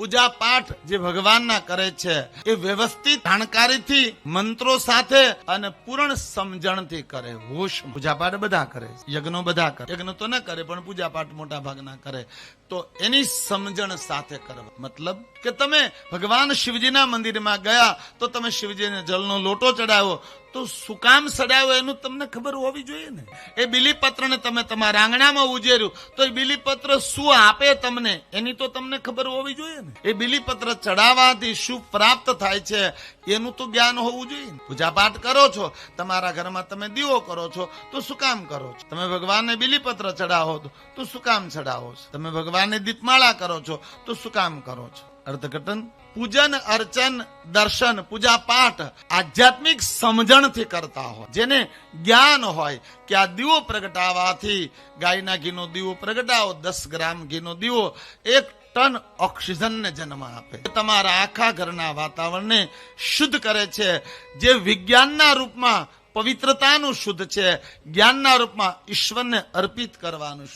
પૂજા પાઠ જે ભગવાનના કરે છે એ વ્યવસ્થિત જાણકારીથી મંત્રો સાથે અને પૂર્ણ સમજણથી કરે. હોશ પૂજા પાઠ બધા કરે, યજ્ઞો બધા કરે, યજ્ઞ તો ન કરે પણ પૂજા પાઠ મોટા ભાગના કરે, તો એની સમજણ સાથે કરવા. મતલબ કે તમે ભગવાન શિવજીના મંદિરમાં ગયા તો તમે શિવજીને જલનો લોટો ચડાવો તો શું કામ ચડાવ્યો એનું તમને ખબર હોવી જોઈએ ને. એ બીલીપત્રને તમે તમારા આંગણામાં ઉજેર્યું તો એ બીલીપત્ર શું આપે તમને એની તો તમને ખબર હોવી જોઈએ ને. એ બીલીપત્ર ચડાવવાથી શું પ્રાપ્ત થાય છે એનું તો જ્ઞાન હોવું જોઈએ. પૂજા પાઠ કરો છો, તમારા ઘરમાં તમે દીવો કરો છો તો શું કામ કરો છો? તમે ભગવાનને બીલીપત્ર ચડાવો તો શું કામ ચડાવો છો? તમે ભગવાનને દીપમાળા કરો છો તો શું કામ કરો છો? અર્થઘટન પૂજન, અર્ચન, દર્શન, પૂજા પાઠ આધ્યાત્મિક સમજણથી કરતા હોય, જેને જ્ઞાન હોય કે આ દીવો પ્રગટાવવાથી ગાયના ઘીનો દીવો પ્રગટાવો, 10 ગ્રામ ઘીનો દીવો 1 ટન ઓક્સિજનને જન્મ આપે, તમારા આખા ઘરના વાતાવરણને શુદ્ધ કરે છે. જે વિજ્ઞાનના રૂપમાં પવિત્રતાનું શુદ્ધ છે, જ્ઞાનના રૂપમાં ઈશ્વરને અર્પિત કરવાનું